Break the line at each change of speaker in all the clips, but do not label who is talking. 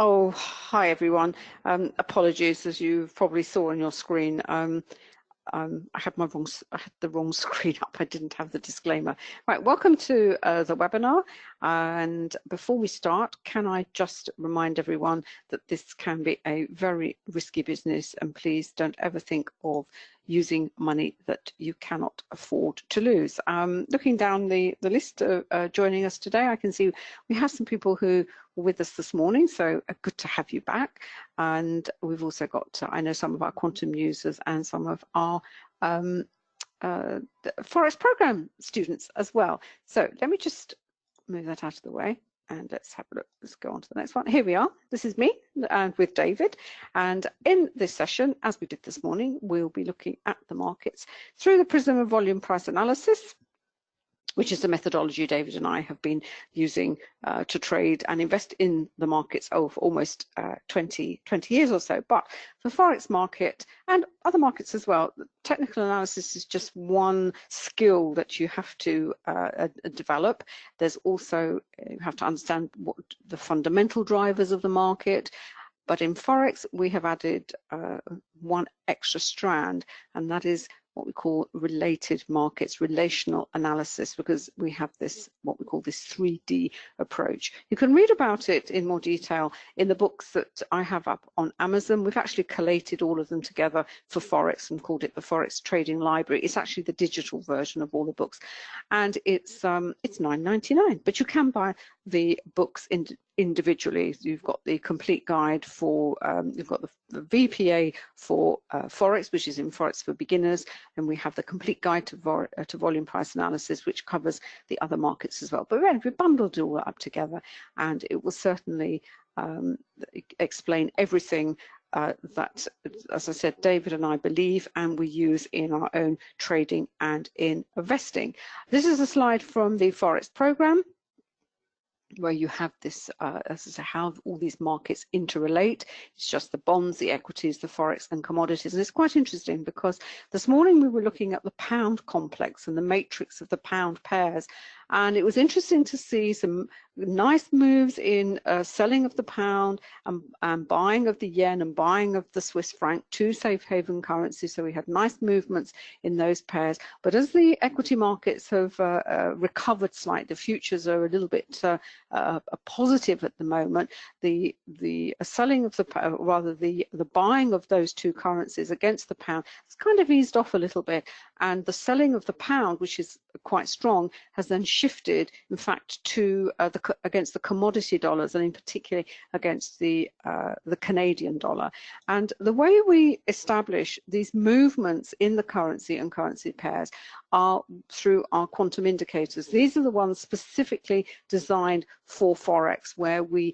Oh, hi everyone. Apologies, as you probably saw on your screen. I had the wrong screen up. I didn't have the disclaimer. Right, welcome to the webinar. And before we start, can I just remind everyone that this can be a very risky business, and please don't ever think of using money that you cannot afford to lose. Looking down the list joining us today, I can see we have some people who were with us this morning, so good to have you back. And we've also got, I know, some of our quantum users and some of our forex program students as well. So let me just move that out of the way and let's have a look. Let's go on to the next one. Here we are. This is me and with David. And in this session, as we did this morning, we'll be looking at the markets through the prism of volume price analysis, which is the methodology David and I have been using to trade and invest in the markets for almost 20 years or so. But for Forex market and other markets as well, technical analysis is just one skill that you have to develop. There's also, you have to understand what the fundamental drivers of the market. But in Forex, we have added one extra strand, and that is what we call related markets, relational analysis, because we have this, what we call this 3D approach. You can read about it in more detail in the books that I have up on Amazon. We've actually collated all of them together for Forex and called it the Forex Trading Library. It's actually the digital version of all the books, and it's $9.99, but you can buy the books individually. You've got the complete guide for, you've got the VPA for Forex, which is in Forex for beginners, and we have the complete guide to volume price analysis, which covers the other markets as well. But we bundled it all up together, and it will certainly explain everything that, as I said, David and I believe and we use in our own trading and in investing. This is a slide from the Forex program, where you have this, as I say, how all these markets interrelate. It's just the bonds, the equities, the Forex and commodities. And it's quite interesting because this morning we were looking at the pound complex and the matrix of the pound pairs. And it was interesting to see some nice moves in selling of the pound and buying of the yen and buying of the Swiss franc, two safe haven currencies. So we had nice movements in those pairs. But as the equity markets have recovered slightly, the futures are a little bit positive at the moment. The selling of the buying of those two currencies against the pound has kind of eased off a little bit, and the selling of the pound, which is quite strong, has then shifted, in fact, to against the commodity dollars, and in particular against the Canadian dollar. And the way we establish these movements in the currency and currency pairs are through our quantum indicators. These are the ones specifically designed for Forex, where we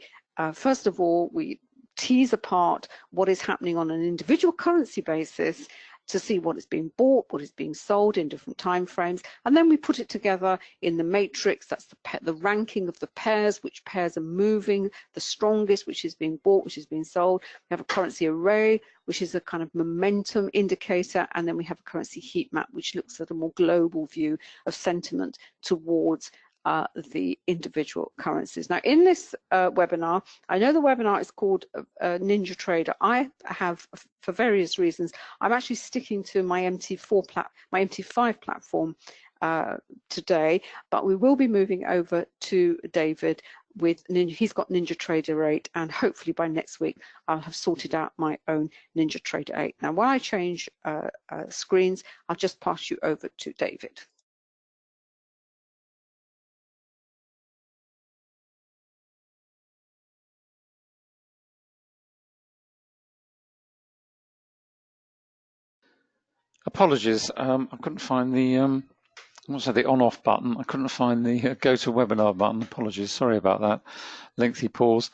first of all we tease apart what is happening on an individual currency basis to see what is being bought, what is being sold in different time frames, and then we put it together in the matrix. That's the ranking of the pairs, which pairs are moving the strongest, which is being bought, which is being sold. We have a currency array, which is a kind of momentum indicator, and then we have a currency heat map, which looks at a more global view of sentiment towards the individual currencies. Now, in this webinar, I know the webinar is called NinjaTrader. I have, for various reasons, I'm actually sticking to my MT5 platform today, but we will be moving over to David with he's got NinjaTrader 8, and hopefully by next week I'll have sorted out my own NinjaTrader 8. Now, while I change screens, I'll just pass you over to David.
Apologies, I couldn't find the the on-off button. I couldn't find the go to webinar button. Apologies, sorry about that lengthy pause.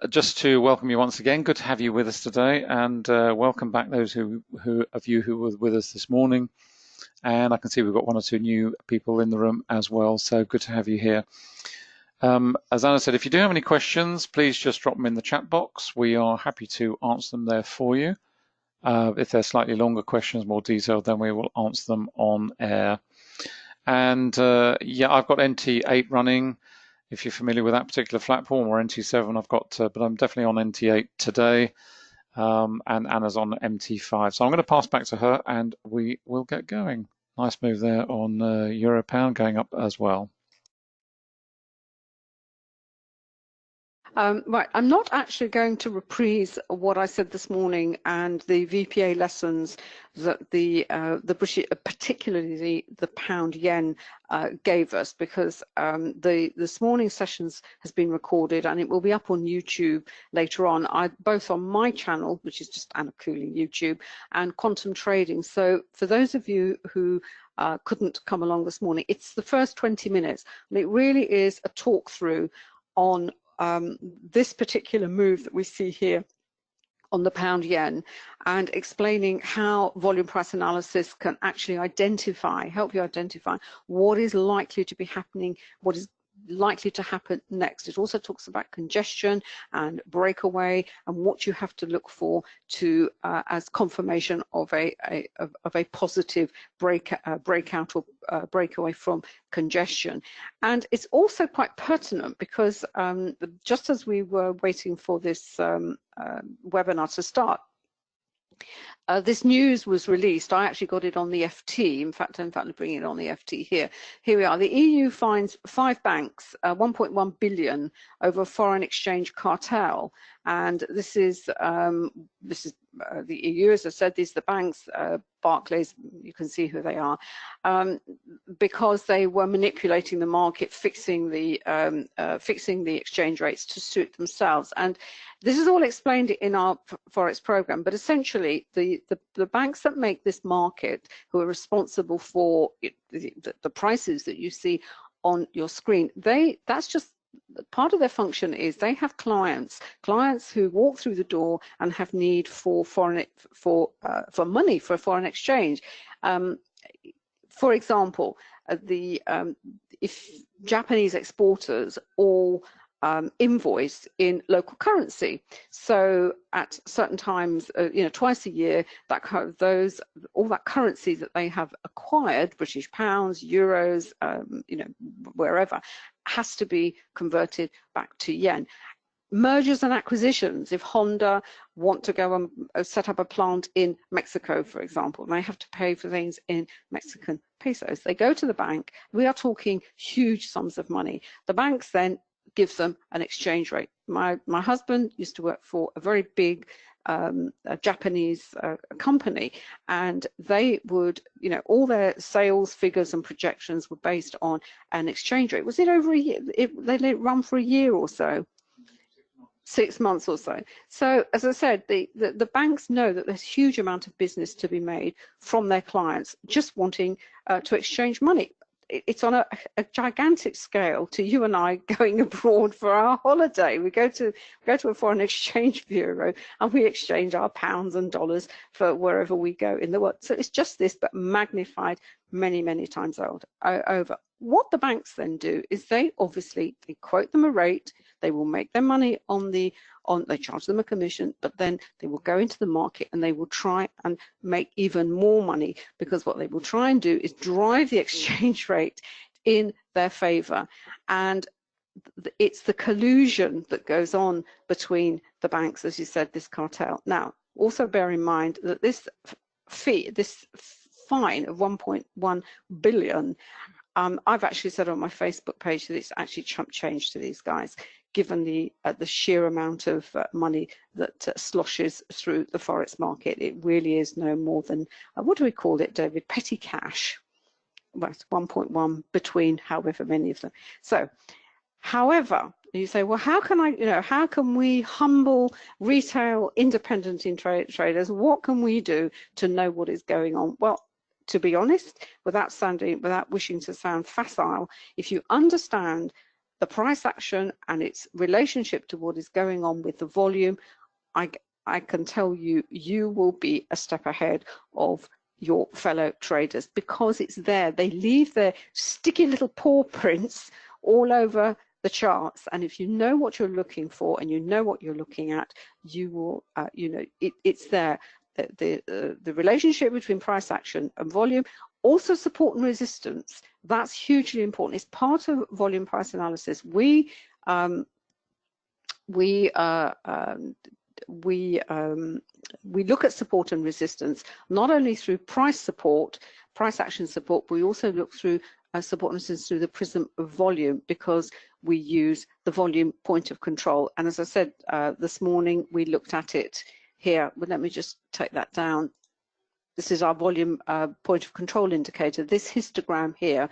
Just to welcome you once again, good to have you with us today, and welcome back those of you who were with us this morning. And I can see we've got one or two new people in the room as well, so good to have you here. As Anna said, if you do have any questions, please just drop them in the chat box. We are happy to answer them there for you. If they're slightly longer questions, more detailed, then we will answer them on air. And yeah, I've got NT8 running. if you're familiar with that particular platform, or NT7 I've got, but I'm definitely on NT8 today, and Anna's on MT5. So I'm going to pass back to her and we will get going. Nice move there on Euro Pound going up as well.
Right, I'm not actually going to reprise what I said this morning and the VPA lessons that the British, particularly the pound yen, gave us, because this morning's sessions has been recorded and it will be up on YouTube later on, both on my channel, which is just Anna Cooley YouTube, and Quantum Trading. So for those of you who couldn't come along this morning, it's the first 20 minutes and it really is a talk through on this particular move that we see here on the pound yen, and explaining how volume price analysis can actually help you identify what is likely to be happening, what is likely to happen next. It also talks about congestion and breakaway and what you have to look for to as confirmation of a positive breakout or breakaway from congestion. And it's also quite pertinent because just as we were waiting for this webinar to start, this news was released. I actually got it on the FT. In fact, I'm bringing it on the FT here. Here we are. The EU fines 5 banks 1.1 billion over foreign exchange cartel, and this is the EU. As I said, these are the banks. Barclays, you can see who they are, because they were manipulating the market, fixing the exchange rates to suit themselves. And this is all explained in our forex program. But essentially, the banks that make this market, who are responsible for the prices that you see on your screen, that's just part of their function. Is they have clients who walk through the door and have need for money for foreign exchange. For example, if Japanese exporters all invoice in local currency, so at certain times, twice a year, all that currency that they have acquired, British pounds, euros, wherever, has to be converted back to yen. Mergers and acquisitions, if Honda want to go and set up a plant in Mexico, for example, they have to pay for things in Mexican pesos. They go to the bank. We are talking huge sums of money. The banks then give them an exchange rate. My husband used to work for a very big Japanese company, and they would, all their sales figures and projections were based on an exchange rate. Was it over a year? They let it run for a year or so. 6 months or so. So as I said, the banks know that there's a huge amount of business to be made from their clients just wanting to exchange money. It's on a gigantic scale to you and I going abroad for our holiday. We go to a foreign exchange bureau and we exchange our pounds and dollars for wherever we go in the world. So it's just this, but magnified many, many times over. What the banks then do is they quote them a rate. They will make their money they charge them a commission, but then they will go into the market and they will try and make even more money, because what they will try and do is drive the exchange rate in their favor. And it's the collusion that goes on between the banks, as you said, this cartel. Now, also bear in mind that this fine of 1.1 billion, I've actually said on my Facebook page that it's actually chump change to these guys, given the sheer amount of money that sloshes through the forex market. It really is no more than, what do we call it, David? Petty cash. Well, it's 1.1 between however many of them. So, however, you say, well, how can we humble retail independent traders? What can we do to know what is going on? Well, to be honest, without wishing to sound facile, if you understand the price action and its relationship to what is going on with the volume, I can tell you will be a step ahead of your fellow traders, because it's there. They leave their sticky little paw prints all over the charts, and if you know what you're looking for and you know what you're looking at, you will, it's there. the relationship between price action and volume. Also support and resistance, that's hugely important. It's part of volume price analysis. We look at support and resistance not only through price action support, but we also look through support and resistance through the prism of volume, because we use the volume point of control. And as I said this morning, we looked at it here, but let me just take that down. This is our volume point of control indicator. This histogram here,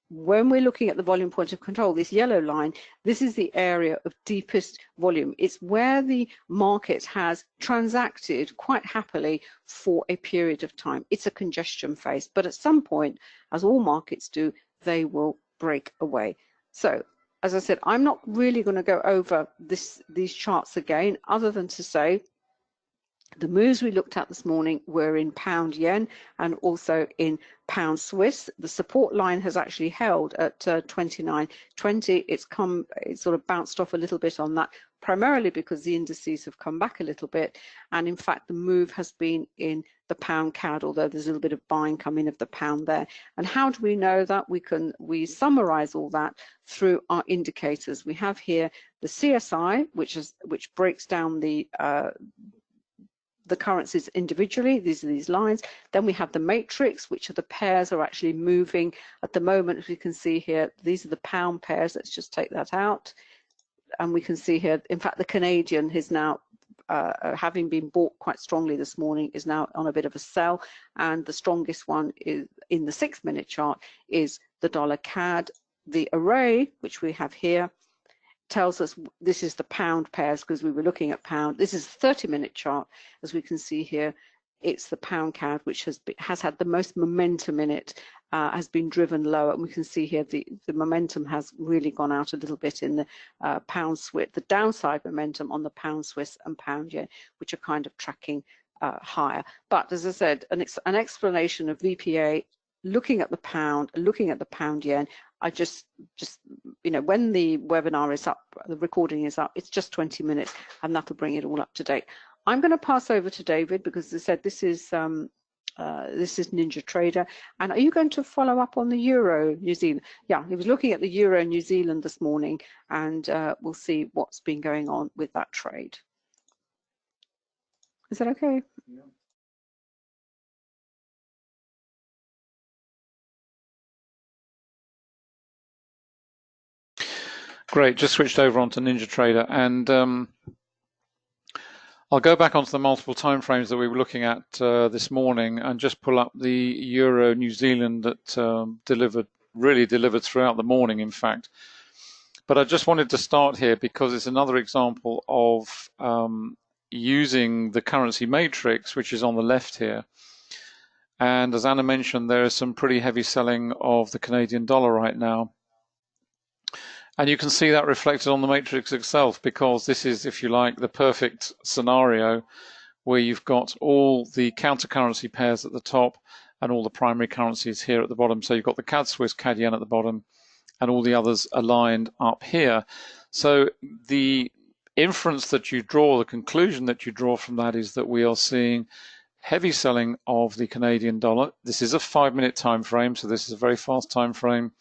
when we're looking at the volume point of control, this yellow line, this is the area of deepest volume. It's where the market has transacted quite happily for a period of time. It's a congestion phase, but at some point, as all markets do, they will break away. So, as I said, I'm not really going to go over these charts again, other than to say the moves we looked at this morning were in pound yen and also in pound Swiss. The support line has actually held at 29.20. It's sort of bounced off a little bit on that, primarily because the indices have come back a little bit. And in fact, the move has been in the pound CAD, although there's a little bit of buying coming of the pound there. And how do we know that? We summarize all that through our indicators. We have here the CSI, which breaks down the currencies individually. These are these lines. Then we have the matrix, which are the pairs are actually moving at the moment. As we can see here, these are the pound pairs. Let's just take that out. And we can see here, in fact, the Canadian is now, having been bought quite strongly this morning, is now on a bit of a sell. And the strongest one is in the 6-minute chart is the dollar CAD. The array, which we have here, tells us this is the pound pairs, because we were looking at pound. This is the 30-minute chart. As we can see here, it's the pound CAD, which has had the most momentum in it, has been driven lower. And we can see here the momentum has really gone out a little bit in the pound Swiss, the downside momentum on the pound Swiss and pound yen, which are kind of tracking higher. But as I said, an explanation of VPA, looking at the pound, looking at the pound yen. I just when the webinar is up, the recording is up, it's just 20 minutes, and that'll bring it all up to date. I'm going to pass over to David, because as I said, this is NinjaTrader. And are you going to follow up on the Euro New Zealand? Yeah, he was looking at the Euro New Zealand this morning, and we'll see what's been going on with that trade. Is that okay? Yeah.
Great, just switched over onto NinjaTrader, and I'll go back onto the multiple timeframes that we were looking at this morning, and just pull up the Euro New Zealand that really delivered throughout the morning, in fact. But I just wanted to start here because it's another example of using the currency matrix, which is on the left here. And as Anna mentioned, there is some pretty heavy selling of the Canadian dollar right now. And you can see that reflected on the matrix itself, because this is, if you like, the perfect scenario where you've got all the counter currency pairs at the top and all the primary currencies here at the bottom. So you've got the CAD Swiss, CAD Yen at the bottom, and all the others aligned up here. So the inference that you draw, the conclusion that you draw from that, is that we are seeing heavy selling of the Canadian dollar. This is a 5-minute time frame, so this is a very fast time frame.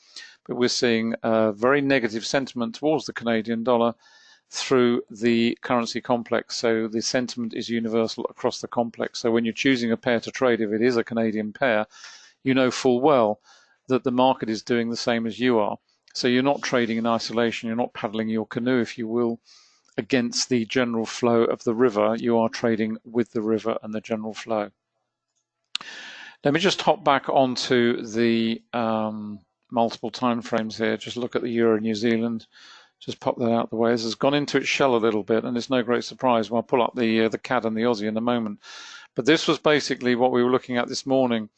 But we're seeing a very negative sentiment towards the Canadian dollar through the currency complex. So the sentiment is universal across the complex. So when you're choosing a pair to trade, if it is a Canadian pair, you know full well that the market is doing the same as you are. So you're not trading in isolation. You're not paddling your canoe, if you will, against the general flow of the river. You are trading with the river and the general flow. Let me just hop back onto the multiple time frames here. Just look at the Euro New Zealand. Just pop that out the way. This has gone into its shell a little bit, and it's no great surprise when I pull up the CAD and the Aussie in a moment. But this was basically what we were looking at this morning.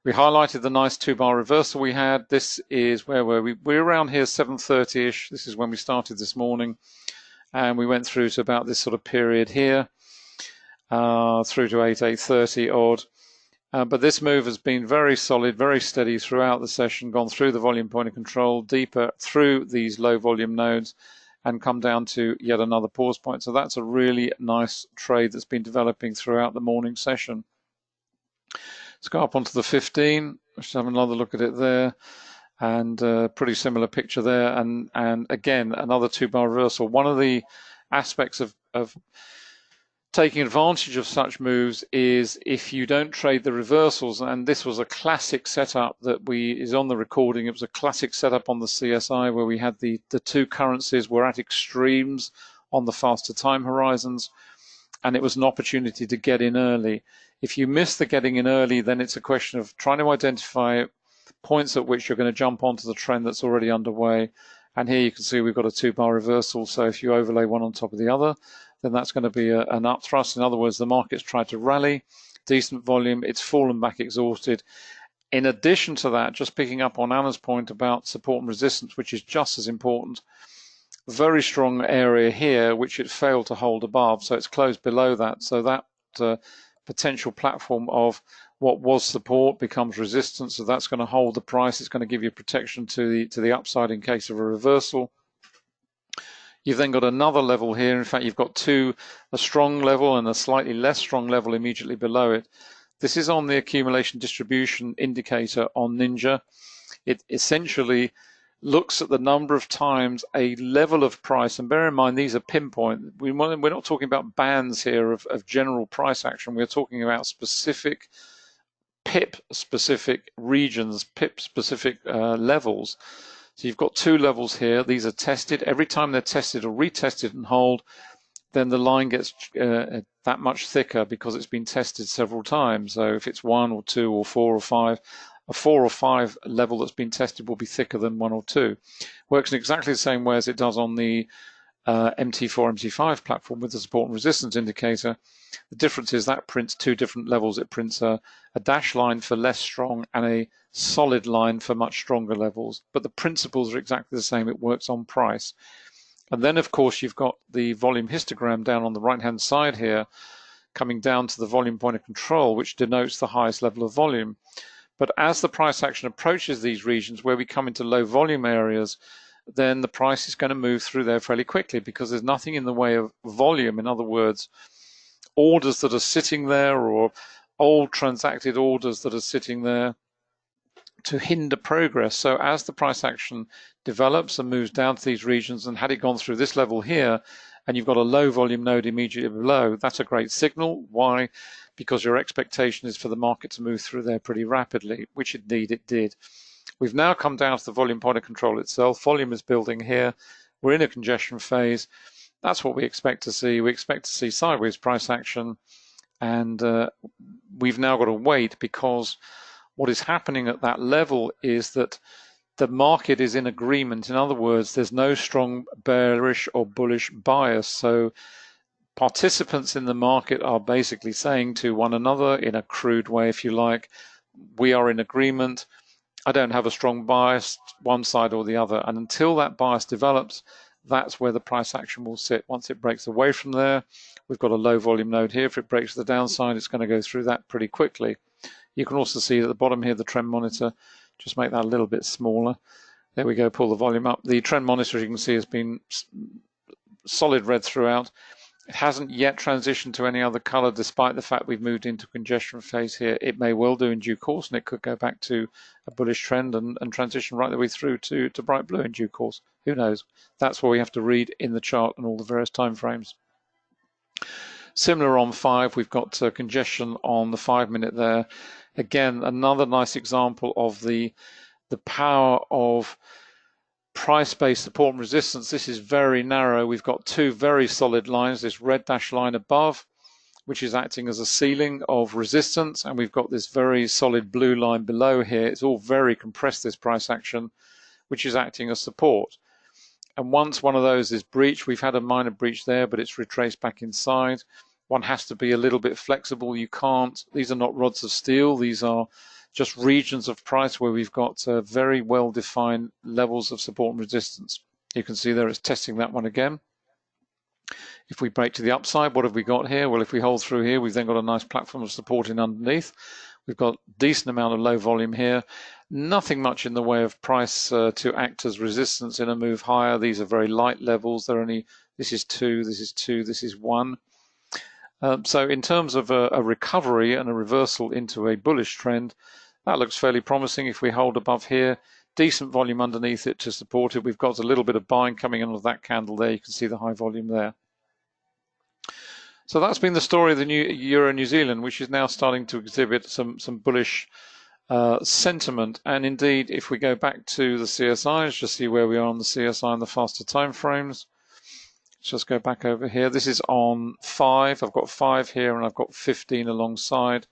We highlighted the nice 2-bar reversal we had. This is where were we? We're around here 7:30ish. This is when we started this morning, and we went through to about this sort of period here, through to 8:30 odd. But this move has been very solid, very steady throughout the session, gone through the volume point of control, deeper through these low volume nodes, and come down to yet another pause point. So that's a really nice trade that's been developing throughout the morning session. Let's go up onto the 15. Let's have another look at it there. And pretty similar picture there. And again, another 2-bar reversal. One of the aspects of taking advantage of such moves is if you don't trade the reversals, and this was a classic setup that is on the recording. It was a classic setup on the CSI where we had the two currencies were at extremes on the faster time horizons, and it was an opportunity to get in early. If you miss the getting in early, then it's a question of trying to identify points at which you're going to jump onto the trend that's already underway. And here you can see we've got a 2-bar reversal. So if you overlay one on top of the other, then that's going to be an upthrust. In other words, the market's tried to rally, decent volume, it's fallen back exhausted. In addition to that, just picking up on Anna's point about support and resistance, which is just as important, very strong area here, which it failed to hold above. So it's closed below that. So that potential platform of what was support becomes resistance. So that's going to hold the price. It's going to give you protection to the upside in case of a reversal. You've then got another level here. In fact, you've got a strong level and a slightly less strong level immediately below it. This is on the accumulation distribution indicator on Ninja. It essentially looks at the number of times a level of price, and bear in mind these are pinpoint. We're not talking about bands here of general price action. We're talking about specific pip-specific regions, pip-specific levels. So you've got 2 levels here. These are tested. Every time they're tested or retested and hold, then the line gets that much thicker because it's been tested several times. So if it's 1 or 2 or 4 or 5, a 4 or 5 level that's been tested will be thicker than 1 or 2. Works in exactly the same way as it does on the MT4, MT5 platform with the support and resistance indicator. The difference is that prints 2 different levels. It prints a dash line for less strong and a solid line for much stronger levels. But the principles are exactly the same. It works on price. And then, of course, you've got the volume histogram down on the right-hand side here, coming down to the volume point of control, which denotes the highest level of volume. But as the price action approaches these regions where we come into low volume areas, then the price is going to move through there fairly quickly because there's nothing in the way of volume. In other words, orders that are sitting there or old transacted orders that are sitting there to hinder progress. So as the price action develops and moves down to these regions, and had it gone through this level here, and you've got a low volume node immediately below, that's a great signal. Why? Because your expectation is for the market to move through there pretty rapidly, which indeed it did. We've now come down to the volume point of control itself. Volume is building here. We're in a congestion phase. That's what we expect to see. We expect to see sideways price action, and we've now got to wait, because what is happening at that level is that the market is in agreement. In other words, there's no strong bearish or bullish bias. So participants in the market are basically saying to one another, in a crude way, if you like, we are in agreement. I don't have a strong bias, one side or the other. And until that bias develops, that's where the price action will sit. Once it breaks away from there, we've got a low volume node here. If it breaks the downside, it's going to go through that pretty quickly. You can also see at the bottom here, the trend monitor, just make that a little bit smaller. There we go, pull the volume up. The trend monitor, as you can see, has been solid red throughout. It hasn't yet transitioned to any other color, despite the fact we've moved into congestion phase here. It may well do in due course, and it could go back to a bullish trend and transition right the way through to bright blue in due course. Who knows? That's what we have to read in the chart and all the various time frames. Similar on 5, we've got congestion on the 5-minute there. Again, another nice example of the power of price-based support and resistance. This is very narrow. We've got 2 very solid lines, this red dash line above, which is acting as a ceiling of resistance, and we've got this very solid blue line below here. It's all very compressed, this price action, which is acting as support. And once one of those is breached, we've had a minor breach there, but it's retraced back inside. One has to be a little bit flexible. You can't, these are not rods of steel. These are just regions of price where we've got very well-defined levels of support and resistance. You can see there it's testing that one again. If we break to the upside, what have we got here? Well, if we hold through here, we've then got a nice platform of support in underneath. We've got a decent amount of low volume here. Nothing much in the way of price to act as resistance in a move higher. These are very light levels. They're only, this is 2, this is 2, this is 1. So in terms of a recovery and a reversal into a bullish trend, that looks fairly promising. If we hold above here, decent volume underneath it to support it. We've got a little bit of buying coming in of that candle there. You can see the high volume there. So that's been the story of the new Euro New Zealand, which is now starting to exhibit some bullish sentiment. And indeed, if we go back to the CSIs, just see where we are on the CSI and the faster time frames. Let's just go back over here. This is on 5. I've got 5 here and I've got 15 alongside.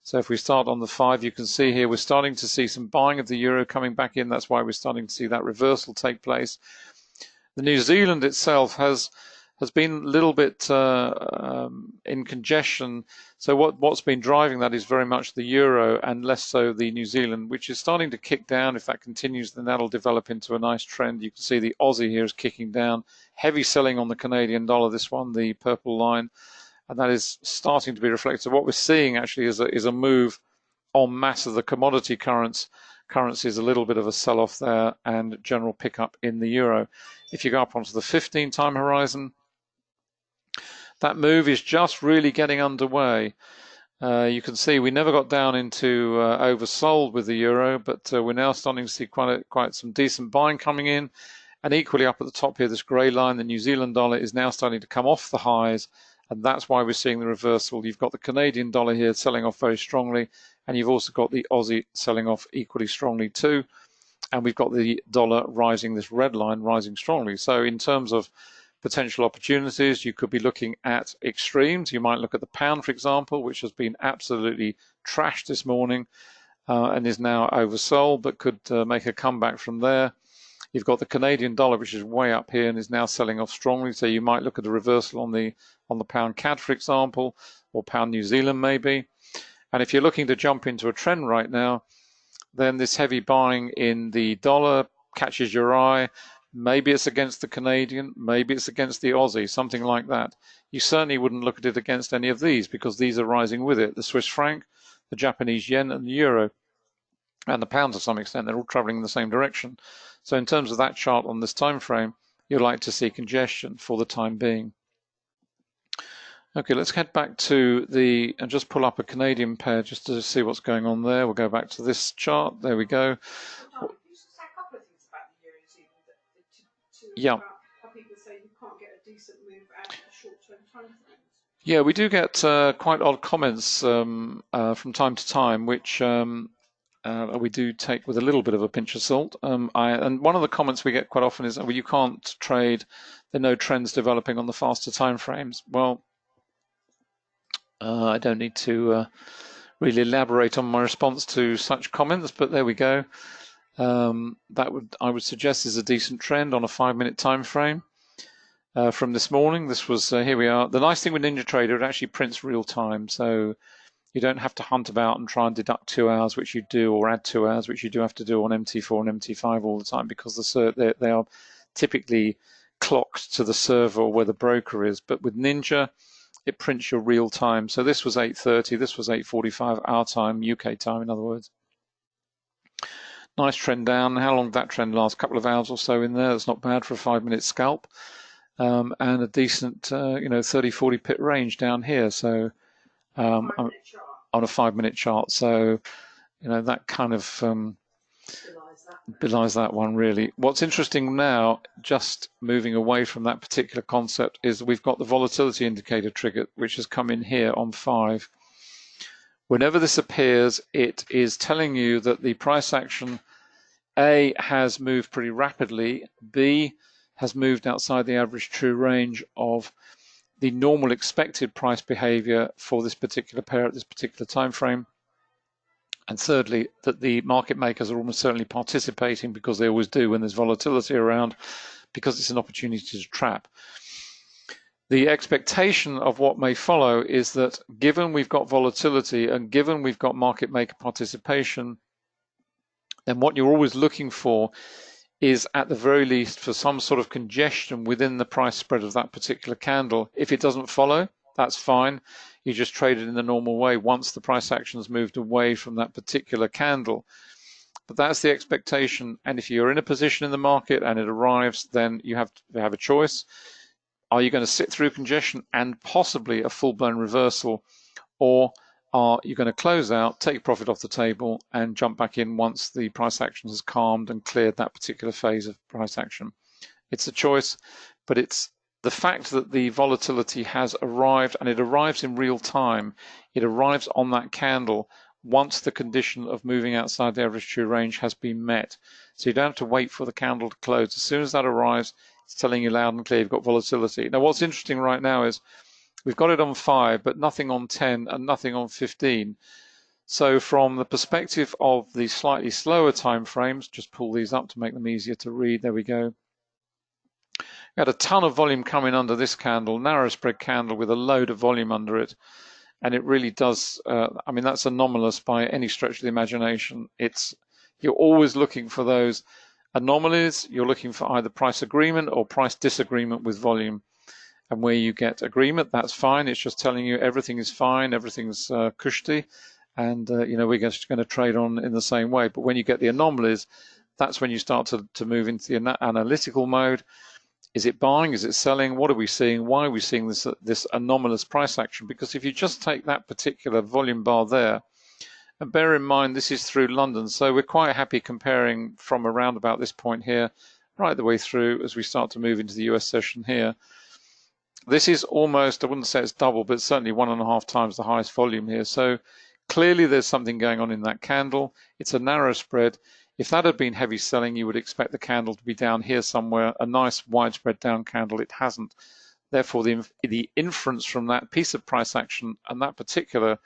So if we start on the 5, you can see here we're starting to see some buying of the euro coming back in. That's why we're starting to see that reversal take place. The New Zealand itself has been a little bit in congestion. So what's been driving that is very much the euro and less so the New Zealand, which is starting to kick down. If that continues, then that'll develop into a nice trend. You can see the Aussie here is kicking down. Heavy selling on the Canadian dollar, this one, the purple line. And that is starting to be reflected. What we're seeing actually is a move en masse of the commodity currencies, a little bit of a sell-off there and general pickup in the euro. If you go up onto the 15-time horizon, that move is just really getting underway. You can see we never got down into oversold with the euro, but we're now starting to see quite some decent buying coming in. And equally up at the top here, this grey line, the New Zealand dollar is now starting to come off the highs. And that's why we're seeing the reversal. You've got the Canadian dollar here selling off very strongly, and you've also got the Aussie selling off equally strongly too. And we've got the dollar rising, this red line rising strongly. So in terms of potential opportunities, you could be looking at extremes. You might look at the pound, for example, which has been absolutely trashed this morning and is now oversold, but could make a comeback from there. You've got the Canadian dollar, which is way up here and is now selling off strongly. So you might look at a reversal on the pound CAD, for example, or pound New Zealand maybe. And if you're looking to jump into a trend right now, then this heavy buying in the dollar catches your eye. Maybe it's against the Canadian, maybe it's against the Aussie, something like that. You certainly wouldn't look at it against any of these because these are rising with it. The Swiss franc, the Japanese yen, and the euro, and the pound to some extent, they're all traveling in the same direction. So in terms of that chart on this time frame, you'd like to see congestion for the time being. Okay, let's head back to and just pull up a Canadian pair just to see what's going on there. We'll go back to this chart. There we go. Yeah.
How people say you can't get a decent move out of short-term time frames.
Yeah, we do get quite odd comments from time to time, which we do take with a little bit of a pinch of salt. And one of the comments we get quite often is, well, you can't trade, there are no trends developing on the faster time frames. Well, I don't need to really elaborate on my response to such comments, but there we go. I would suggest is a decent trend on a 5-minute time frame from this morning. This was here we are. The nice thing with NinjaTrader, it actually prints real time, so you don't have to hunt about and try and deduct 2 hours, which you do, or add 2 hours, which you do have to do on MT4 and MT5 all the time, because they are typically clocked to the server where the broker is. But with Ninja, it prints your real time. So this was 8:30, this was 8:45 our time, UK time, in other words. Nice trend down. How long did that trend last? A couple of hours or so in there. That's not bad for a 5-minute scalp. And a decent, 30, 40 pip range down here. So on a 5-minute chart. So, that kind of belies that one really. What's interesting now, just moving away from that particular concept, is we've got the volatility indicator trigger, which has come in here on 5. Whenever this appears, it is telling you that the price action, A, has moved pretty rapidly, B, has moved outside the average true range of the normal expected price behavior for this particular pair at this particular time frame, and thirdly, that the market makers are almost certainly participating, because they always do when there's volatility around, because it's an opportunity to trap. The expectation of what may follow is that given we've got volatility and given we've got market maker participation, then what you're always looking for is, at the very least, for some sort of congestion within the price spread of that particular candle. If it doesn't follow, that's fine. You just trade it in the normal way once the price action's moved away from that particular candle. but that's the expectation. And if you're in a position in the market and it arrives, then you have to have a choice. Are you going to sit through congestion and possibly a full-blown reversal, or are you going to close out, take profit off the table, and jump back in once the price action has calmed and cleared that particular phase of price action? It's a choice, but it's the fact that the volatility has arrived, and it arrives in real time. It arrives on that candle once the condition of moving outside the average true range has been met. So you don't have to wait for the candle to close. As soon as that arrives, it's telling you loud and clear you've got volatility. Now, what's interesting right now is we've got it on 5, but nothing on 10 and nothing on 15. So from the perspective of the slightly slower time frames, just pull these up to make them easier to read. There we go. We had a ton of volume coming under this candle, narrow spread candle with a load of volume under it. And it really does, I mean, that's anomalous by any stretch of the imagination. You're always looking for those anomalies. You're looking for either price agreement or price disagreement with volume. And where you get agreement, that's fine. It's just telling you everything is fine, everything's cushy, and we're just going to trade on in the same way. But when you get the anomalies, that's when you start to move into the analytical mode. Is it buying? Is it selling? What are we seeing? Why are we seeing this anomalous price action? Because if you just take that particular volume bar there, and bear in mind this is through London, so we're quite happy comparing from around about this point here, right the way through as we start to move into the US session here. This is almost, I wouldn't say it's double, but certainly 1.5 times the highest volume here. So clearly there's something going on in that candle. It's a narrow spread. If that had been heavy selling, you would expect the candle to be down here somewhere, a nice widespread down candle. It hasn't. Therefore, the inference from that piece of price action and that particular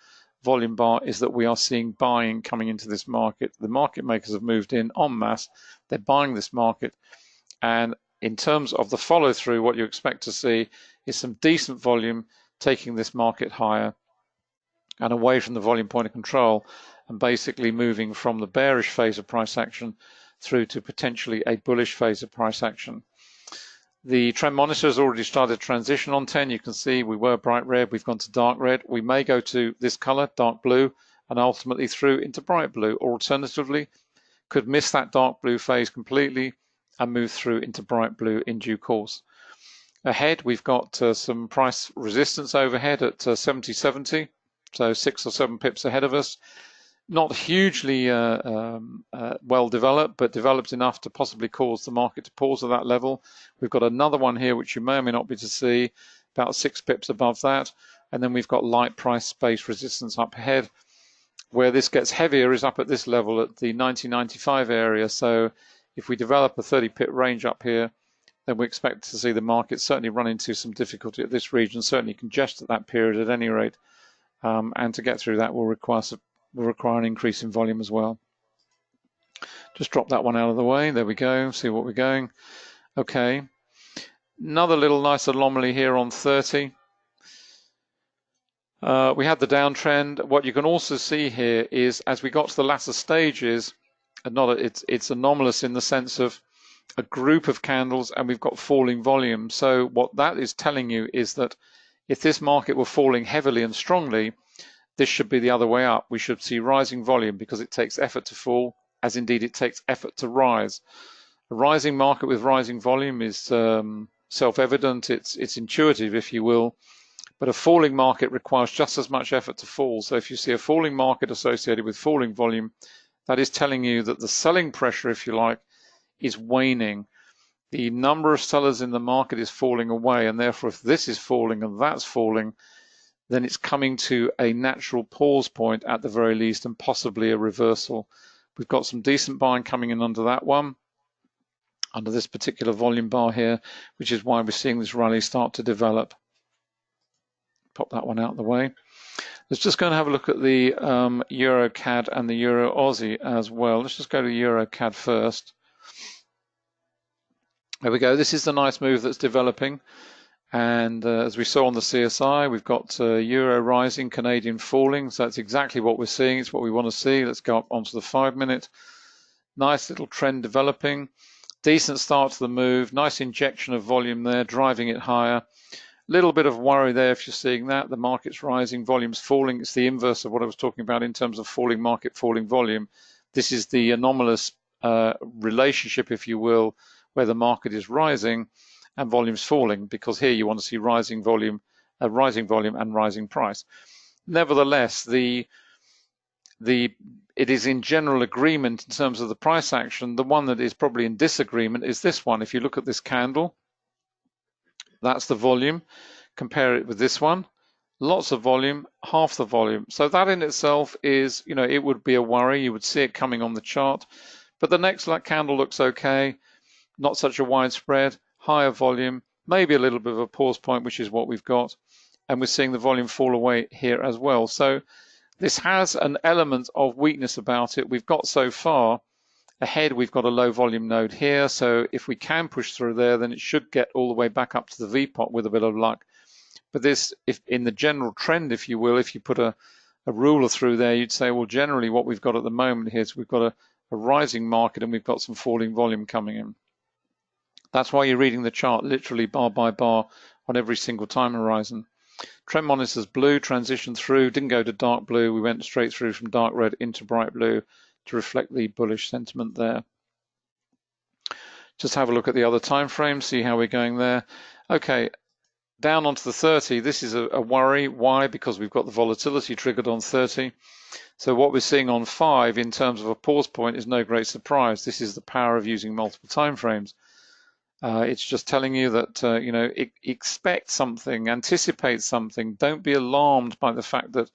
volume bar is that we are seeing buying coming into this market. The market makers have moved in en masse. They're buying this market. And in terms of the follow through, what you expect to see is some decent volume taking this market higher and away from the volume point of control, and basically moving from the bearish phase of price action through to potentially a bullish phase of price action. The trend monitor has already started transition on 10. You can see we were bright red, we've gone to dark red. We may go to this color, dark blue, and ultimately through into bright blue, or alternatively could miss that dark blue phase completely and move through into bright blue in due course. Ahead, we've got some price resistance overhead at 70.70, so 6 or 7 pips ahead of us. Not hugely well developed, but developed enough to possibly cause the market to pause at that level. We've got another one here, which you may or may not be to see, about 6 pips above that. And then we've got light price space resistance up ahead. Where this gets heavier is up at this level at the 1995 area. So if we develop a 30 pip range up here, then we expect to see the market certainly run into some difficulty at this region, certainly congest at that period at any rate. And to get through that will require an increase in volume as well. Just drop that one out of the way. There we go. See what we're going. Okay. Another little nice anomaly here on 30. We had the downtrend. What you can also see here is as we got to the latter stages, it's anomalous in the sense of a group of candles and we've got falling volume. So what that is telling you is that if this market were falling heavily and strongly, this should be the other way up. We should see rising volume because it takes effort to fall, as indeed it takes effort to rise. A rising market with rising volume is self-evident, it's intuitive, if you will, but a falling market requires just as much effort to fall. So if you see a falling market associated with falling volume, that is telling you that the selling pressure, if you like, is waning. The number of sellers in the market is falling away, and therefore if this is falling and that's falling, then it's coming to a natural pause point at the very least and possibly a reversal. We've got some decent buying coming in under that one, under this particular volume bar here, which is why we're seeing this rally start to develop. Pop that one out of the way. Let's just go and have a look at the Euro CAD and the Euro Aussie as well. Let's just go to Euro CAD first. There we go. This is the nice move that's developing. And as we saw on the CSI, we've got Euro rising, Canadian falling. So that's exactly what we're seeing. It's what we want to see. Let's go up onto the 5-minute. Nice little trend developing. Decent start to the move. Nice injection of volume there, driving it higher. Little bit of worry there if you're seeing that. The market's rising, volume's falling. It's the inverse of what I was talking about in terms of falling market, falling volume. This is the anomalous relationship, if you will, where the market is rising and volume's falling, because here you want to see rising volume and rising price. Nevertheless, it is in general agreement in terms of the price action. The one that is probably in disagreement is this one. If you look at this candle, that's the volume. Compare it with this one. Lots of volume, half the volume. So that in itself is, it would be a worry. You would see it coming on the chart. But the next candle looks okay. Not such a wide spread, higher volume, maybe a little bit of a pause point, which is what we've got. And we're seeing the volume fall away here as well. So this has an element of weakness about it. We've got so far ahead, we've got a low volume node here. So if we can push through there, then it should get all the way back up to the V-pot with a bit of luck. But this, if in the general trend, if you will, if you put a ruler through there, you'd say, well, generally what we've got at the moment here is we've got a rising market and we've got some falling volume coming in. That's why you're reading the chart literally bar by bar on every single time horizon. Trend monitor's blue, transition through, didn't go to dark blue. We went straight through from dark red into bright blue to reflect the bullish sentiment there. Just have a look at the other time frames, see how we're going there. Okay, down onto the 30, this is a worry. Why? Because we've got the volatility triggered on 30. So what we're seeing on 5 in terms of a pause point is no great surprise. This is the power of using multiple time frames. It's just telling you that, expect something, anticipate something. Don't be alarmed by the fact that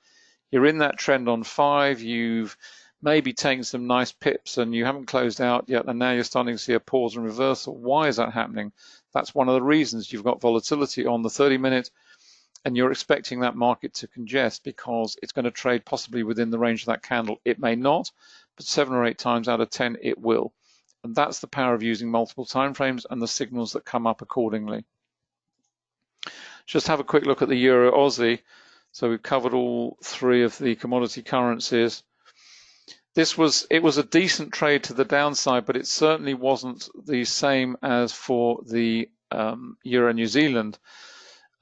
you're in that trend on 5. You've maybe taken some nice pips and you haven't closed out yet, and now you're starting to see a pause and reversal. Why is that happening? That's one of the reasons. You've got volatility on the 30-minute and you're expecting that market to congest because it's going to trade possibly within the range of that candle. It may not, but 7 or 8 times out of 10 it will. And that's the power of using multiple timeframes and the signals that come up accordingly. Just have a quick look at the Euro Aussie. So we've covered all 3 of the commodity currencies. It was a decent trade to the downside, but it certainly wasn't the same as for the Euro New Zealand.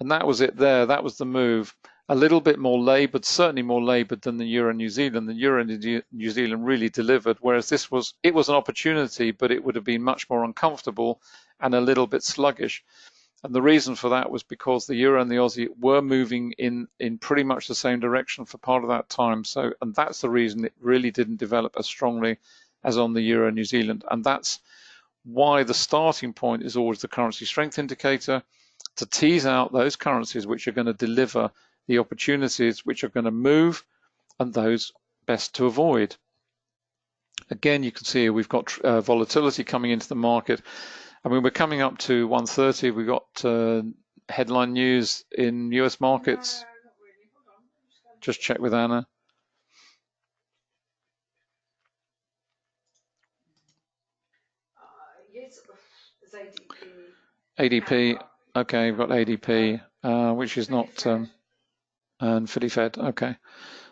And that was it there. That was the move. A little bit more laboured, certainly more laboured than the Euro New Zealand. The Euro New Zealand really delivered, whereas it was an opportunity, but it would have been much more uncomfortable and a little bit sluggish. And the reason for that was because the Euro and the Aussie were moving in pretty much the same direction for part of that time. So, and that's the reason it really didn't develop as strongly as on the Euro New Zealand. And that's why the starting point is always the currency strength indicator, to tease out those currencies which are going to deliver the opportunities which are going to move and those best to avoid. Again, you can see we've got volatility coming into the market. I mean, we're coming up to 1:30. We've got headline news in US markets.
No, not really. Hold on.
Just check with Anna.
Yes, it's ADP.
ADP. Okay, we've got ADP, which is not, and fully fed. Okay.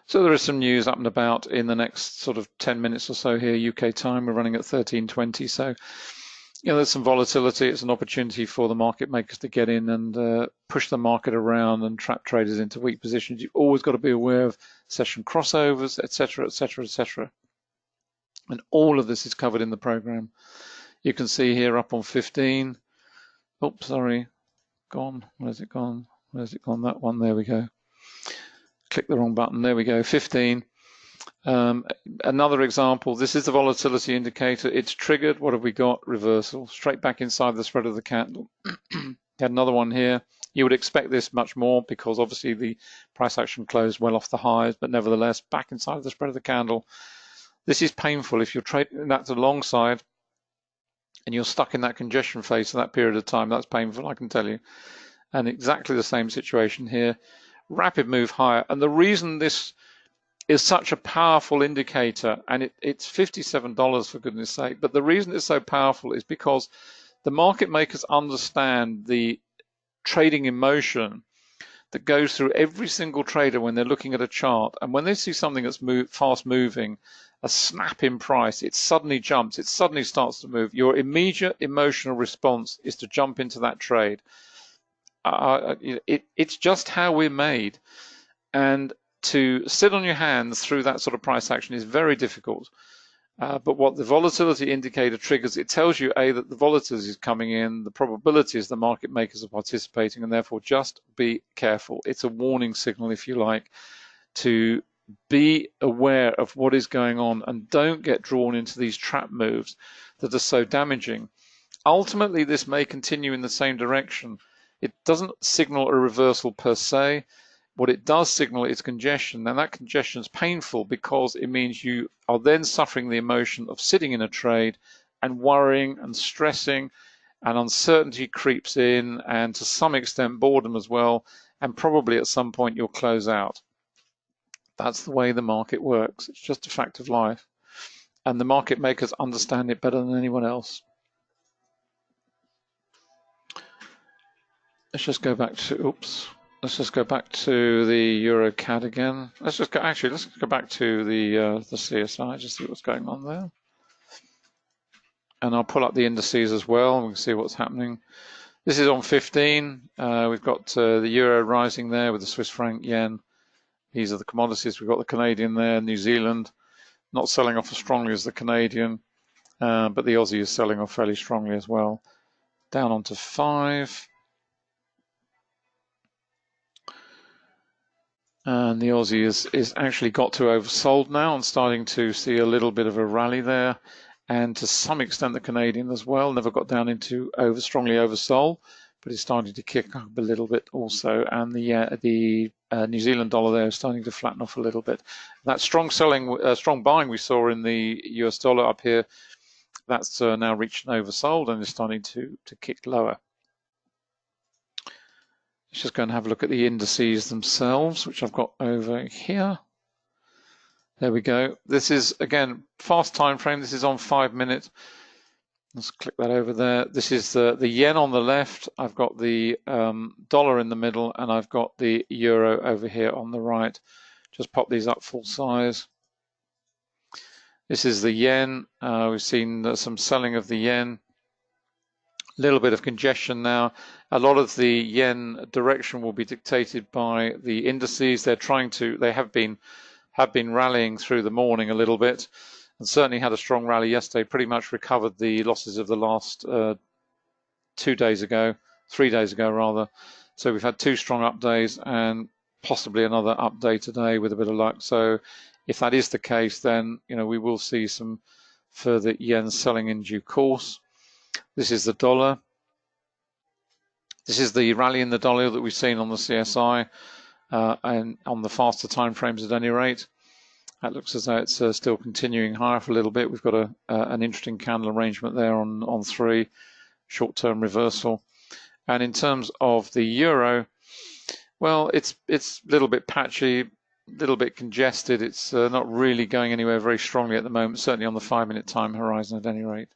So there is some news up and about in the next sort of 10 minutes or so here, UK time. We're running at 13:20. So, there's some volatility. It's an opportunity for the market makers to get in and push the market around and trap traders into weak positions. You've always got to be aware of session crossovers, etc., etc., etc. And all of this is covered in the program. You can see here up on 15. Oops, sorry, gone. Where's it gone? Where's it gone? That one. There we go. Click the wrong button. There we go. 15. Another example. This is the volatility indicator. It's triggered. What have we got? Reversal. Straight back inside the spread of the candle. Had another one here. You would expect this much more because obviously the price action closed well off the highs, but nevertheless back inside the spread of the candle. This is painful if you're trading that to the long side and you're stuck in that congestion phase for that period of time. That's painful, I can tell you. And exactly the same situation here. Rapid move higher. And the reason this is such a powerful indicator, and it's $57 for goodness sake, but the reason it's so powerful is because the market makers understand the trading emotion that goes through every single trader when they're looking at a chart. And when they see something that's fast moving, a snap in price, it suddenly jumps, it suddenly starts to move. Your immediate emotional response is to jump into that trade. It's just how we're made. And to sit on your hands through that sort of price action is very difficult. But what the volatility indicator triggers, it tells you, A, that the volatility is coming in, the probability is the market makers are participating, and therefore just be careful. It's a warning signal, if you like, to be aware of what is going on and don't get drawn into these trap moves that are so damaging. Ultimately, this may continue in the same direction. It doesn't signal a reversal per se. What it does signal is congestion, and that congestion is painful because it means you are then suffering the emotion of sitting in a trade and worrying and stressing, and uncertainty creeps in, and to some extent boredom as well, and probably at some point you'll close out. That's the way the market works. It's just a fact of life, and the market makers understand it better than anyone else. Let's just go back to, oops. Let's just go back to the Euro CAD again. Let's go back to the CSI, just see what's going on there. And I'll pull up the indices as well, and we can see what's happening. This is on 15. We've got the Euro rising there with the Swiss franc, yen. These are the commodities. We've got the Canadian there, New Zealand, not selling off as strongly as the Canadian, but the Aussie is selling off fairly strongly as well. Down onto 5. And the Aussie is actually got to oversold now and starting to see a little bit of a rally there. And to some extent, the Canadian as well never got down into strongly oversold, but it's starting to kick up a little bit also. And the New Zealand dollar there is starting to flatten off a little bit. That strong buying we saw in the US dollar up here, that's now reached an oversold and is starting to kick lower. Let's just go and have a look at the indices themselves, which I've got over here. There we go. This is, again, fast time frame. This is on 5 minutes. Let's click that over there. This is the yen on the left. I've got the dollar in the middle, and I've got the euro over here on the right. Just pop these up full size. This is the yen. We've seen some selling of the yen. Little bit of congestion now. A lot of the yen direction will be dictated by the indices. They have been rallying through the morning a little bit, and certainly had a strong rally yesterday. Pretty much recovered the losses of the last 3 days ago rather. So we've had 2 strong up days and possibly another up day today with a bit of luck. So if that is the case, then we will see some further yen selling in due course. This is the dollar. This is the rally in the dollar that we've seen on the CSI and on the faster time frames at any rate. That looks as though it's still continuing higher for a little bit. We've got an interesting candle arrangement there on 3, short-term reversal. And in terms of the euro, well, it's a little bit patchy, a little bit congested. It's not really going anywhere very strongly at the moment, certainly on the 5-minute time horizon at any rate.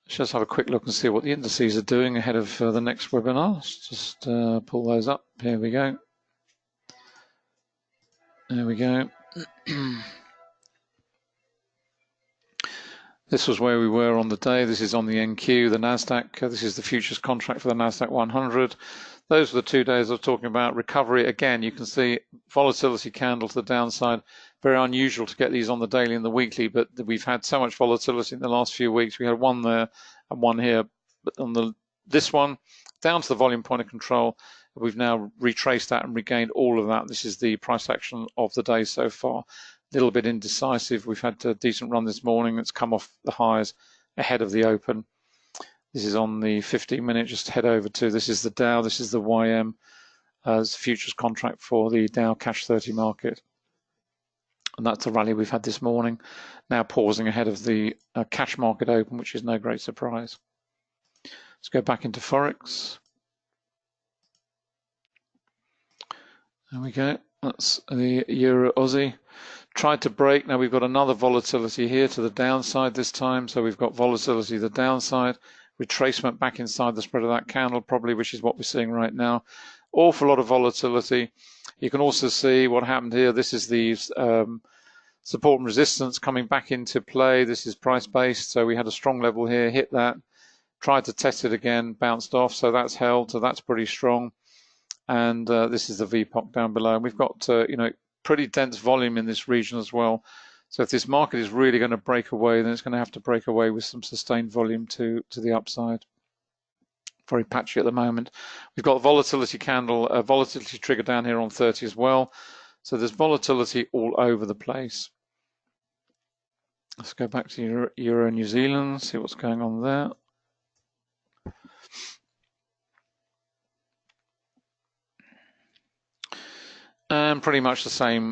Let's just have a quick look and see what the indices are doing ahead of the next webinar. Let's just pull those up. Here we go. There we go. This was where we were on the day. This is on the NQ, the NASDAQ. This is the futures contract for the NASDAQ 100. Those were the 2 days I was talking about. Recovery, again, you can see volatility candle to the downside. Very unusual to get these on the daily and the weekly, but we've had so much volatility in the last few weeks. We had one there and one here, but on this one, down to the volume point of control, we've now retraced that and regained all of that. This is the price action of the day so far. A little bit indecisive. We've had a decent run this morning. It's come off the highs ahead of the open. This is on the 15-minute. Just head over to, this is the Dow, this is the YM as futures contract for the Dow Cash 30 market. And that's the rally we've had this morning. Now pausing ahead of the cash market open, which is no great surprise. Let's go back into Forex. There we go. That's the Euro Aussie. Tried to break. Now we've got another volatility here to the downside this time. So we've got volatility to the downside, retracement back inside the spread of that candle probably, which is what we're seeing right now. Awful lot of volatility. You can also see what happened here. This is the support and resistance coming back into play. This is price based. So we had a strong level here, hit that, tried to test it again, bounced off. So that's held. So that's pretty strong. And this is the VPOC down below. And we've got, pretty dense volume in this region as well. So if this market is really going to break away, then it's going to have to break away with some sustained volume to the upside. Very patchy at the moment. We've got a volatility candle, a volatility trigger down here on 30 as well. So there's volatility all over the place. Let's go back to Euro New Zealand, see what's going on there. And pretty much the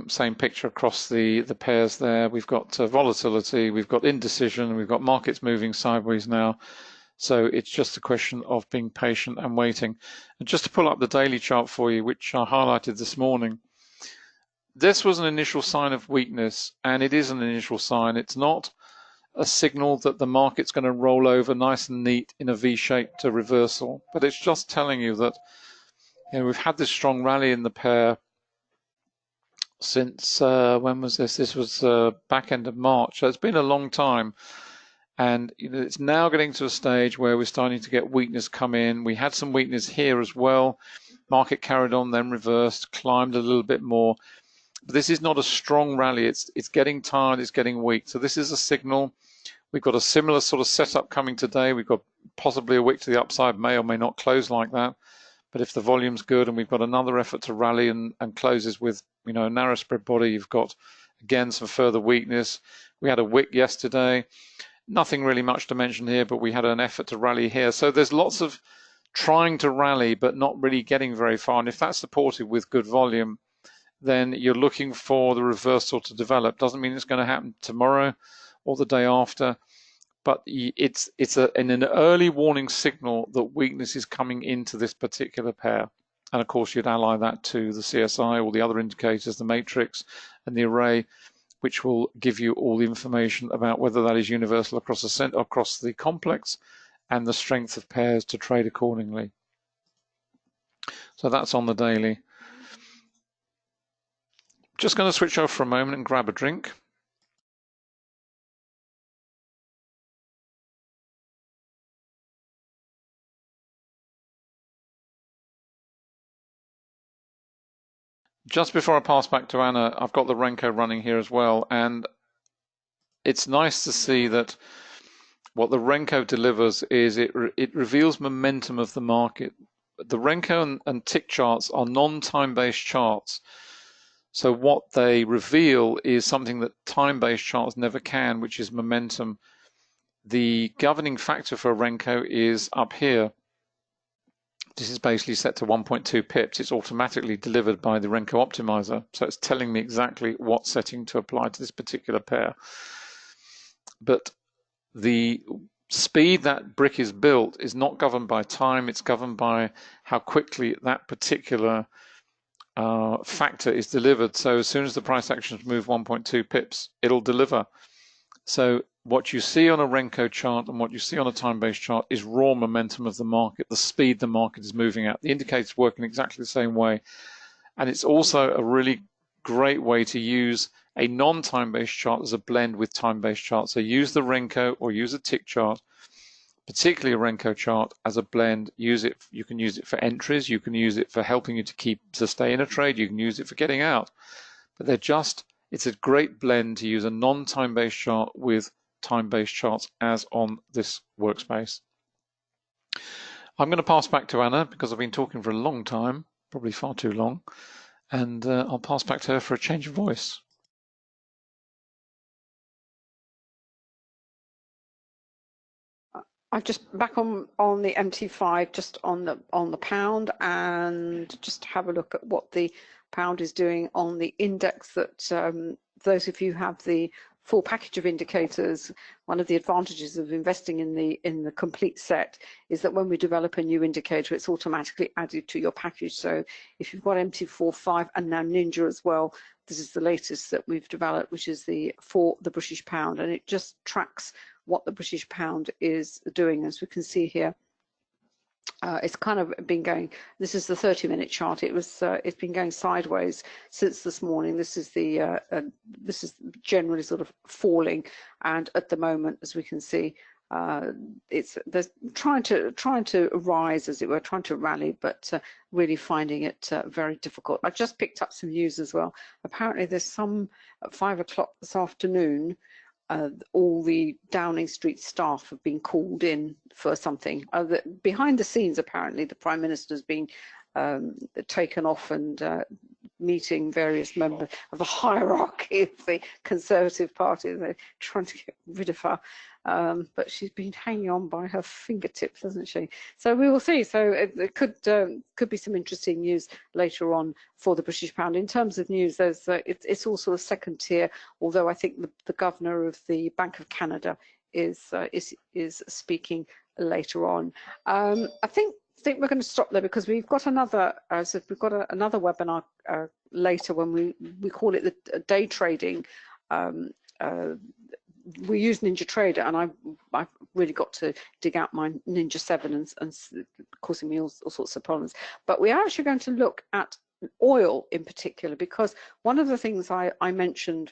same picture across the pairs there. We've got volatility, we've got indecision, we've got markets moving sideways now. So it's just a question of being patient and waiting. And just to pull up the daily chart for you, which I highlighted this morning, this was an initial sign of weakness, and it is an initial sign. It's not a signal that the market's going to roll over nice and neat in a V-shaped reversal, but it's just telling you that, you know, we've had this strong rally in the pair since when was this? This was back end of March. So it's been a long time, and you know, it's now getting to a stage where we're starting to get weakness come in. We had some weakness here as well. Market carried on, then reversed, climbed a little bit more. But this is not a strong rally. It's getting tired. It's getting weak. So this is a signal. We've got a similar sort of setup coming today. We've got possibly a wick to the upside, may or may not close like that. But if the volume's good and we've got another effort to rally and closes with, you know, a narrow spread body, you've got, again, some further weakness. We had a wick yesterday. Nothing really much to mention here, but we had an effort to rally here. So there's lots of trying to rally, but not really getting very far. And if that's supported with good volume, then you're looking for the reversal to develop. Doesn't mean it's going to happen tomorrow or the day after, but it's an early warning signal that weakness is coming into this particular pair. And of course, you'd ally that to the CSI, all the other indicators, the matrix and the array, which will give you all the information about whether that is universal across the complex and the strength of pairs to trade accordingly. So that's on the daily. Just going to switch off for a moment and grab a drink. Just before I pass back to Anna, I've got the Renko running here as well, and it's nice to see that what the Renko delivers is it reveals momentum of the market. The Renko and tick charts are non-time-based charts, so what they reveal is something that time-based charts never can, which is momentum. The governing factor for a Renko is up here. This is basically set to 1.2 pips. It's automatically delivered by the Renko optimizer. So it's telling me exactly what setting to apply to this particular pair. But the speed that brick is built is not governed by time. It's governed by how quickly that particular factor is delivered. So as soon as the price actions move 1.2 pips, it'll deliver. So what you see on a Renko chart and what you see on a time-based chart is raw momentum of the market, the speed the market is moving at. The indicators work in exactly the same way. And it's also a really great way to use a non-time-based chart as a blend with time-based charts. So use the Renko or use a tick chart, particularly a Renko chart, as a blend. Use it. You can use it for entries. You can use it for helping you to sustain a trade. You can use it for getting out. But it's a great blend to use a non-time-based chart with time-based charts as on this workspace. I'm going to pass back to Anna because I've been talking for a long time, probably far too long, and I'll pass back to her for a change of voice.
I'm just back on the MT5, just on the pound, and just have a look at what the pound is doing on the index. That those of you who have the full package of indicators, one of the advantages of investing in the complete set is that when we develop a new indicator, it's automatically added to your package. So if you've got MT45 and now Ninja as well, this is the latest that we've developed, which is for the British pound, and it just tracks what the British pound is doing. As we can see here, it's kind of been going, this is the 30-minute chart. It's been going sideways since this morning. This is this is generally sort of falling, and at the moment, as we can see, They're trying to rise, as it were, trying to rally, but really finding it very difficult. I just picked up some news as well. Apparently there's some at 5 o'clock this afternoon, all the Downing Street staff have been called in for something. Behind the scenes, apparently, the Prime Minister's been taken off and meeting various members of the hierarchy of the Conservative Party. They're trying to get rid of her, but she's been hanging on by her fingertips, hasn't she? So we will see. So it could be some interesting news later on for the British pound. In terms of news, there's it's all sort of second tier. Although I think the governor of the Bank of Canada is speaking later on. I think we're going to stop there because we've got another another webinar later when we call it the day trading. We use NinjaTrader, and I've really got to dig out my Ninja 7 and causing me all sorts of problems. But we are actually going to look at oil in particular, because one of the things I mentioned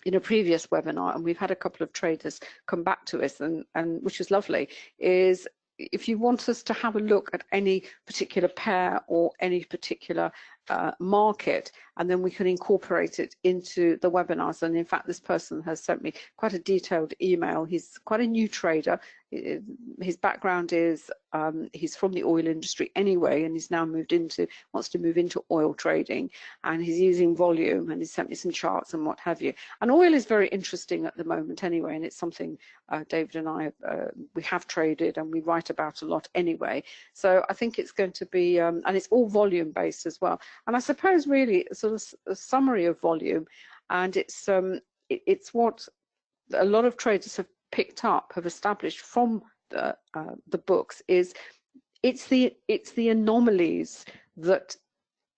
in a previous webinar, and we've had a couple of traders come back to us, and which is lovely, is if you want us to have a look at any particular pair or any particular market, and then we can incorporate it into the webinars. And in fact, this person has sent me quite a detailed email. He's quite a new trader. His background is he's from the oil industry anyway, and he's now wants to move into oil trading, and he's using volume, and he sent me some charts and what have you. And oil is very interesting at the moment anyway, and it's something David and I we have traded and we write about a lot anyway. So I think it's going to be and it's all volume based as well. And I suppose really sort of a summary of volume, and it's what a lot of traders have picked up, have established from the books, is it's the anomalies that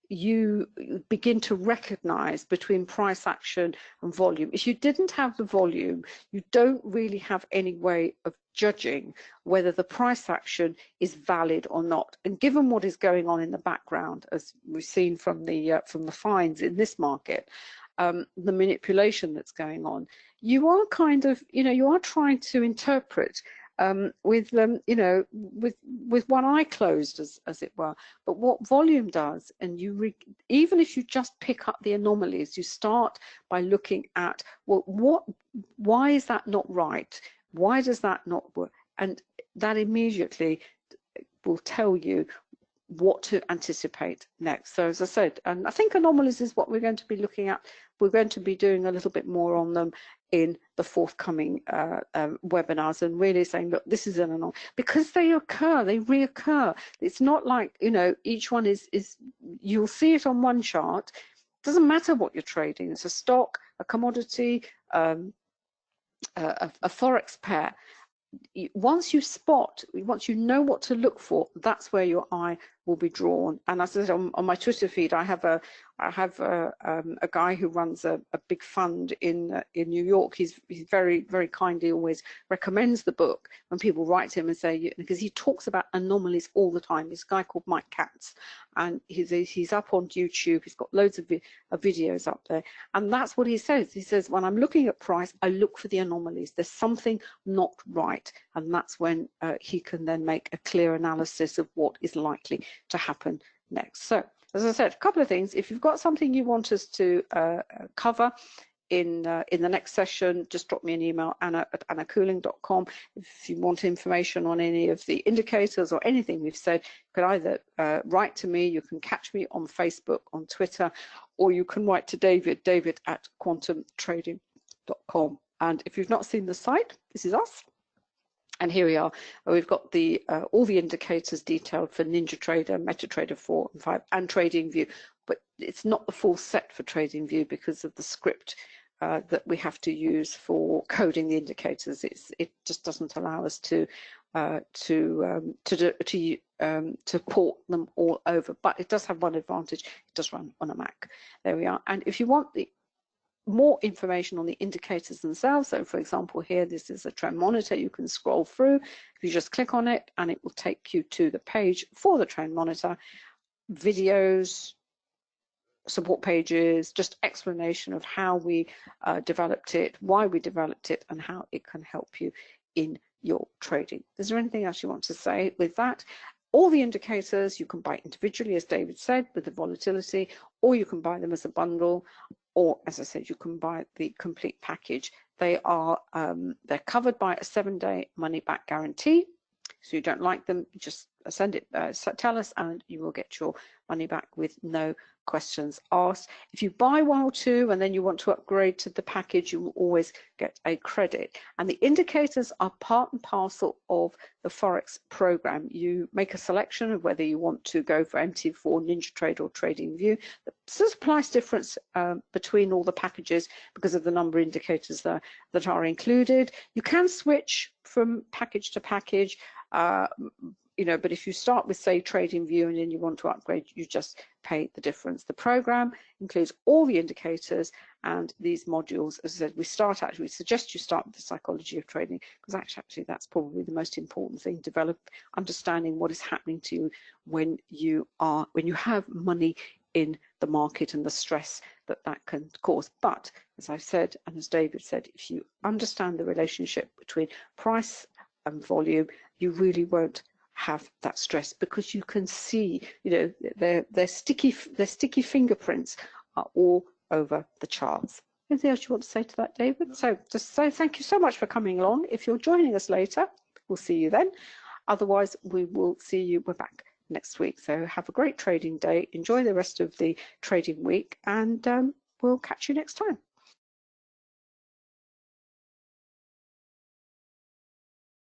you begin to recognize between price action and volume. If you didn't have the volume, you don't really have any way of judging whether the price action is valid or not. And given what is going on in the background, as we've seen from the finds in this market, the manipulation that's going on, you are kind of, you are trying to interpret with one eye closed, as it were. But what volume does, and even if you just pick up the anomalies, you start by looking at, well, why is that not right? Why does that not work? And that immediately will tell you what to anticipate next. So as I said, and I think anomalies is what we're going to be looking at. We're going to be doing a little bit more on them in the forthcoming webinars, and really saying, look, this is an anomaly, because they reoccur. It's not like, each one is you'll see it on one chart. It doesn't matter what you're trading. It's a stock, a commodity, a forex pair. Once you know what to look for, that's where your eye will be drawn. And as I said, on my Twitter feed, I have a guy who runs a big fund in New York. He's very, very kindly always recommends the book when people write to him and say, because he talks about anomalies all the time. He's a guy called Mike Katz, and he's up on YouTube. He's got loads of videos up there, and that's what he says. He says, when I'm looking at price, I look for the anomalies. There's something not right, and that's when he can then make a clear analysis of what is likely to happen next. So as I said, a couple of things. If you've got something you want us to cover in the next session, just drop me an email, anna@annacooling.com. If you want information on any of the indicators or anything we've said, you can either write to me, you can catch me on Facebook, on Twitter, or you can write to david@quantumtrading.com. And if you've not seen the site, this is us. And here we are. We've got all the indicators detailed for NinjaTrader, MetaTrader 4 and 5, and TradingView. But it's not the full set for TradingView because of the script that we have to use for coding the indicators. It just doesn't allow us to port them all over. But it does have one advantage: it does run on a Mac. There we are. And if you want more information on the indicators themselves, so for example here, this is a trend monitor, you can scroll through. If you just click on it, and it will take you to the page for the trend monitor, videos, support pages, just explanation of how we developed it, why we developed it, and how it can help you in your trading. Is there anything else you want to say with that? All the indicators you can buy individually, as David said, with the volatility, or you can buy them as a bundle, or as I said, you can buy the complete package. They are they're covered by a 7-day money back guarantee. So you don't like them, just send it, tell us, and you will get your money back with no questions asked. If you buy 1 or 2 and then you want to upgrade to the package, you will always get a credit. And the indicators are part and parcel of the forex program. You make a selection of whether you want to go for MT4, NinjaTrader, or TradingView. There's a price difference between all the packages because of the number of indicators that are included. You can switch from package to package. You know, but if you start with, say, TradingView and then you want to upgrade, you just pay the difference. The program includes all the indicators and these modules. As I said, we suggest you start with the psychology of trading, because actually that's probably the most important thing. Develop understanding what is happening to you when you have money in the market and the stress that can cause. But as I've said, and as David said, if you understand the relationship between price and volume, you really won't have that stress, because you can see, you know, their sticky fingerprints are all over the charts. Anything else you want to say to that, David? So just say thank you so much for coming along. If you're joining us later, we'll see you then. Otherwise, we will see you. We're back next week. So have a great trading day. Enjoy the rest of the trading week, and we'll catch you next time.